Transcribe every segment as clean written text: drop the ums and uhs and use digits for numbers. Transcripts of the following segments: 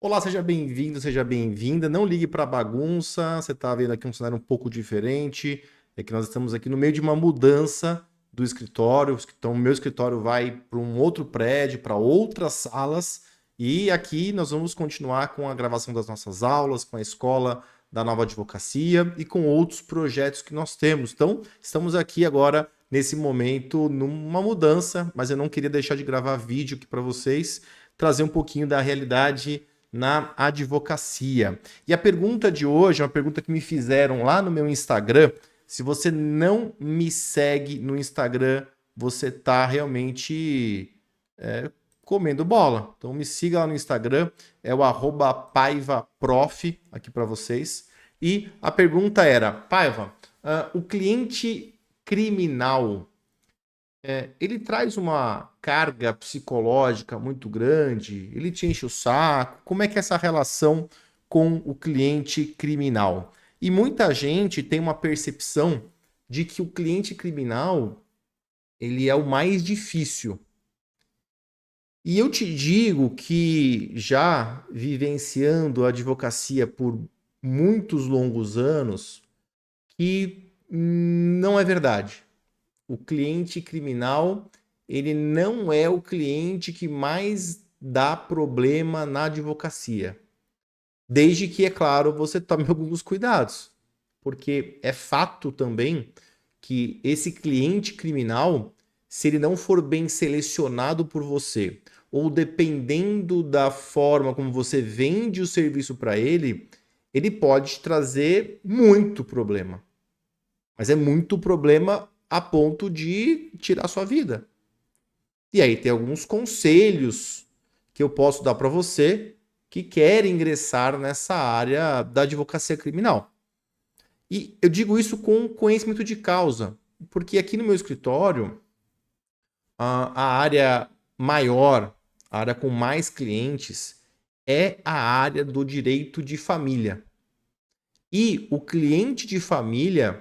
Olá, seja bem-vindo, seja bem-vinda. Não ligue para bagunça. Você está vendo aqui um cenário um pouco diferente. É que nós estamos aqui no meio de uma mudança do escritório. Então, o meu escritório vai para um outro prédio, para outras salas. E aqui nós vamos continuar com a gravação das nossas aulas, com a escola da nova advocacia e com outros projetos que nós temos. Então, estamos aqui agora nesse momento numa mudança, mas eu não queria deixar de gravar vídeo aqui para vocês, trazer um pouquinho da realidade na advocacia. E a pergunta de hoje é uma pergunta que me fizeram lá no meu Instagram. Se você não me segue no Instagram, você está realmente comendo bola. Então me siga lá no Instagram, é o @paivaprof aqui para vocês. E a pergunta era, Paiva, o cliente criminal ele traz uma carga psicológica muito grande, ele te enche o saco. Como é que é essa relação com o cliente criminal? E muita gente tem uma percepção de que o cliente criminal ele é o mais difícil. E eu te digo que já vivenciando a advocacia por muitos longos anos, que não é verdade. O cliente criminal, ele não é o cliente que mais dá problema na advocacia. Desde que, é claro, você tome alguns cuidados. Porque é fato também que esse cliente criminal, se ele não for bem selecionado por você, ou dependendo da forma como você vende o serviço para ele pode te trazer muito problema. Mas é muito problema a ponto de tirar sua vida. E aí tem alguns conselhos que eu posso dar para você que quer ingressar nessa área da advocacia criminal. E eu digo isso com conhecimento de causa, porque aqui no meu escritório, a área maior, a área com mais clientes, é a área do direito de família. E o cliente de família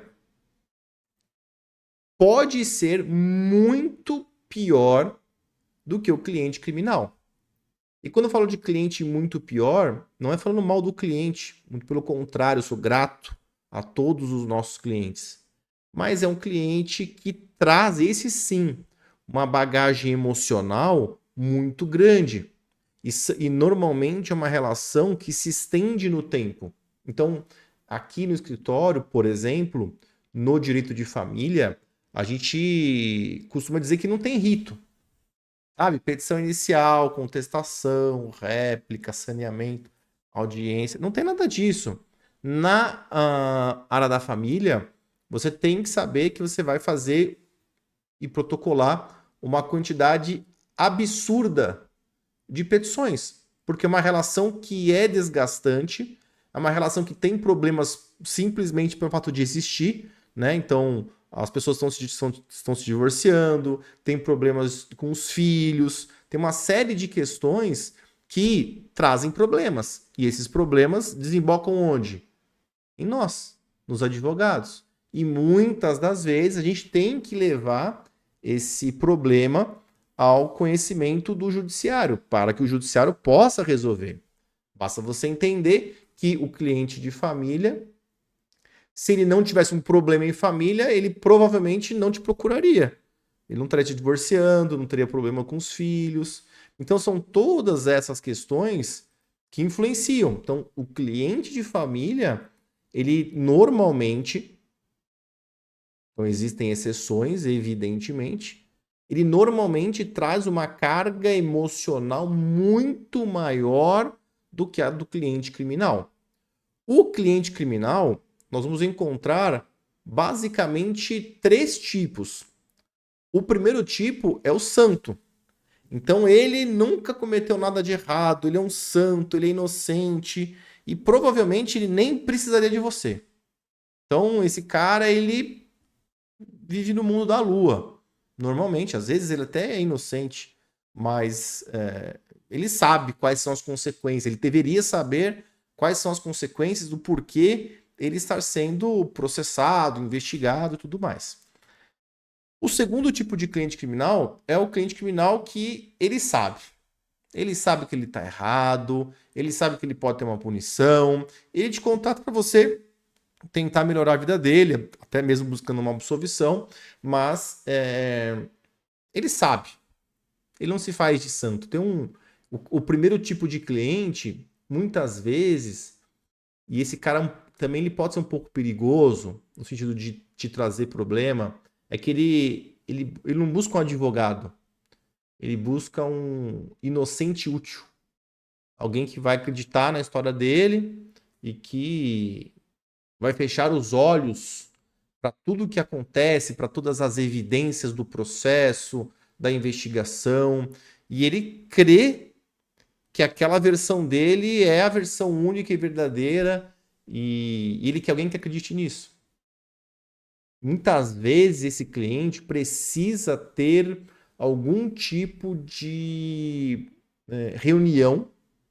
pode ser muito pior do que o cliente criminal. E quando eu falo de cliente muito pior, não é falando mal do cliente, muito pelo contrário, eu sou grato a todos os nossos clientes. Mas é um cliente que traz, esse sim, uma bagagem emocional muito grande. E normalmente é uma relação que se estende no tempo. Então, aqui no escritório, por exemplo, no direito de família, a gente costuma dizer que não tem rito. Sabe? Petição inicial, contestação, réplica, saneamento, audiência. Não tem nada disso. Na área da família, você tem que saber que você vai fazer e protocolar uma quantidade absurda de petições. Porque é uma relação que é desgastante, é uma relação que tem problemas simplesmente pelo fato de existir, né? Então, as pessoas estão se divorciando, tem problemas com os filhos, tem uma série de questões que trazem problemas. E esses problemas desembocam onde? Em nós, nos advogados. E muitas das vezes a gente tem que levar esse problema ao conhecimento do judiciário, para que o judiciário possa resolver. Basta você entender que o cliente de família, se ele não tivesse um problema em família, ele provavelmente não te procuraria. Ele não estaria te divorciando, não teria problema com os filhos. Então, são todas essas questões que influenciam. Então, o cliente de família, ele normalmente, então existem exceções, evidentemente, ele normalmente traz uma carga emocional muito maior do que a do cliente criminal. O cliente criminal, nós vamos encontrar basicamente três tipos. O primeiro tipo é o santo. Então ele nunca cometeu nada de errado, ele é um santo, ele é inocente e provavelmente ele nem precisaria de você. Então esse cara ele vive no mundo da lua. Normalmente, às vezes ele até é inocente, mas ele sabe quais são as consequências. Ele deveria saber quais são as consequências do porquê ele estar sendo processado, investigado e tudo mais. O segundo tipo de cliente criminal é o cliente criminal que ele sabe. Ele sabe que ele está errado, ele sabe que ele pode ter uma punição, ele te contata para você tentar melhorar a vida dele, até mesmo buscando uma absolvição, mas ele sabe, ele não se faz de santo. O primeiro tipo de cliente, muitas vezes, e esse cara também ele pode ser um pouco perigoso, no sentido de te trazer problema, é que ele não busca um advogado, ele busca um inocente útil. Alguém que vai acreditar na história dele e que vai fechar os olhos para tudo o que acontece, para todas as evidências do processo, da investigação, e ele crê que aquela versão dele é a versão única e verdadeira, e ele quer alguém que acredite nisso. Muitas vezes esse cliente precisa ter algum tipo de reunião,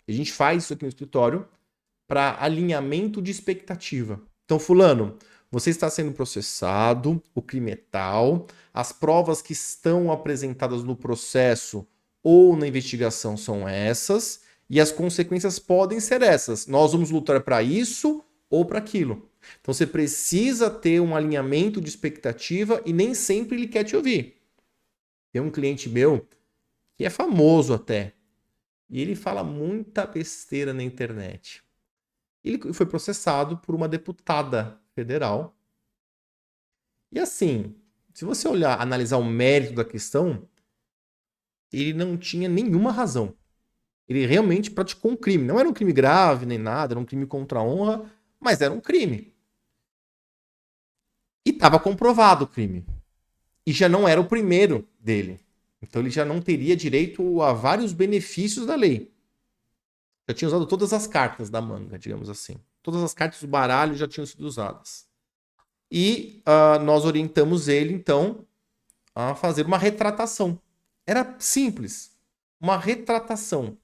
a gente faz isso aqui no escritório, para alinhamento de expectativa. Então, fulano, você está sendo processado, o crime é tal, as provas que estão apresentadas no processo ou na investigação são essas, e as consequências podem ser essas. Nós vamos lutar para isso ou para aquilo. Então você precisa ter um alinhamento de expectativa e nem sempre ele quer te ouvir. Tem um cliente meu que é famoso até, e ele fala muita besteira na internet. Ele foi processado por uma deputada federal. E assim, se você olhar, analisar o mérito da questão, ele não tinha nenhuma razão. Ele realmente praticou um crime. Não era um crime grave nem nada, era um crime contra a honra, mas era um crime. E estava comprovado o crime. E já não era o primeiro dele. Então ele já não teria direito a vários benefícios da lei. Já tinha usado todas as cartas da manga, digamos assim. Todas as cartas do baralho já tinham sido usadas. E nós orientamos ele, então, a fazer uma retratação. Era simples. Uma retratação.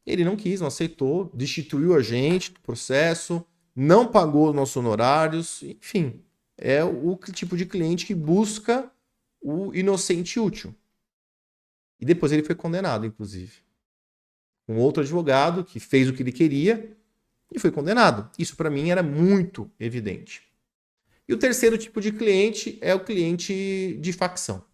Ele não quis, não aceitou, destituiu a gente do processo, não pagou nossos honorários, enfim. É o tipo de cliente que busca o inocente útil. E depois ele foi condenado, inclusive. Um outro advogado que fez o que ele queria e foi condenado. Isso para mim era muito evidente. E o terceiro tipo de cliente é o cliente de facção.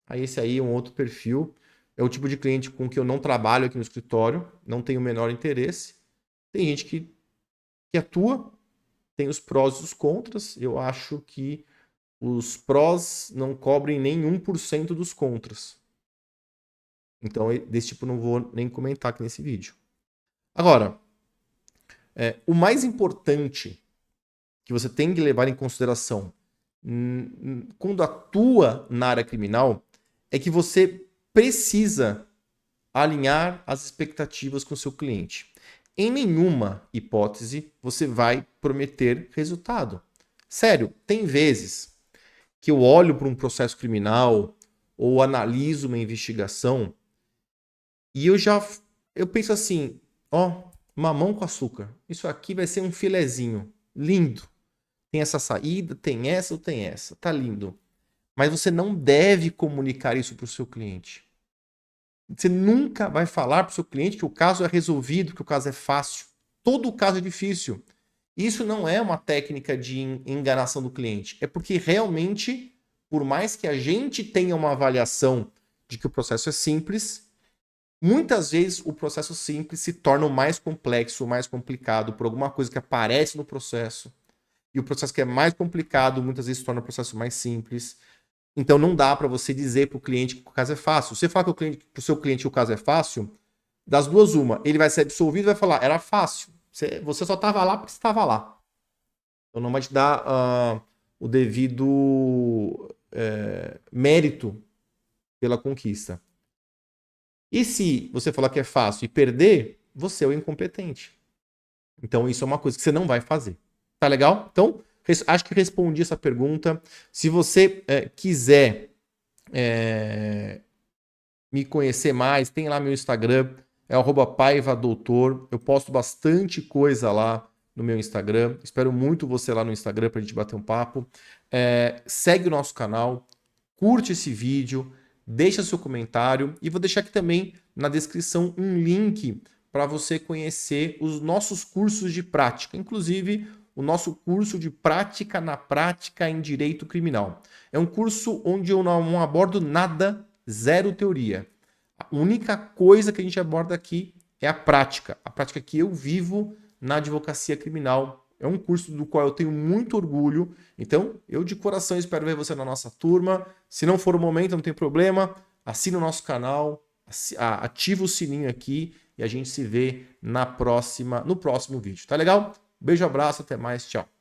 Aí esse aí é um outro perfil. É o tipo de cliente com que eu não trabalho aqui no escritório, não tenho o menor interesse. Tem gente que atua, tem os prós e os contras. Eu acho que os prós não cobrem nem 1% dos contras. Então, desse tipo, não vou nem comentar aqui nesse vídeo. Agora, o mais importante que você tem que levar em consideração quando atua na área criminal é que você precisa alinhar as expectativas com o seu cliente. Em nenhuma hipótese você vai prometer resultado. Sério, tem vezes que eu olho para um processo criminal ou analiso uma investigação e eu penso assim, ó, mamão com açúcar. Isso aqui vai ser um filezinho lindo. Tem essa saída, tem essa ou tem essa. Tá lindo. Mas você não deve comunicar isso para o seu cliente. Você nunca vai falar para o seu cliente que o caso é resolvido, que o caso é fácil. Todo o caso é difícil. Isso não é uma técnica de enganação do cliente. É porque realmente, por mais que a gente tenha uma avaliação de que o processo é simples, muitas vezes o processo simples se torna o mais complexo, o mais complicado por alguma coisa que aparece no processo. E o processo que é mais complicado muitas vezes se torna o processo mais simples. Então não dá para você dizer para o cliente que o caso é fácil. Você fala para o seu cliente que o caso é fácil, das duas uma, ele vai ser absolvido e vai falar, era fácil. Você só estava lá porque você estava lá. Então não vai te dar o devido mérito pela conquista. E se você falar que é fácil e perder, você é o incompetente. Então isso é uma coisa que você não vai fazer. Tá legal? Então, acho que respondi essa pergunta. Se você quiser me conhecer mais, tem lá meu Instagram, é @paivadoutor. Eu posto bastante coisa lá no meu Instagram. Espero muito você lá no Instagram para a gente bater um papo. Segue o nosso canal, curte esse vídeo, deixa seu comentário e vou deixar aqui também na descrição um link para você conhecer os nossos cursos de prática, inclusive o nosso curso de prática na prática em direito criminal. É um curso onde eu não abordo nada, zero teoria. A única coisa que a gente aborda aqui é a prática que eu vivo na advocacia criminal. É um curso do qual eu tenho muito orgulho. Então, eu de coração espero ver você na nossa turma. Se não for o momento, não tem problema. Assina o nosso canal, ativa o sininho aqui e a gente se vê no próximo vídeo. Tá legal? Beijo, abraço, até mais, tchau.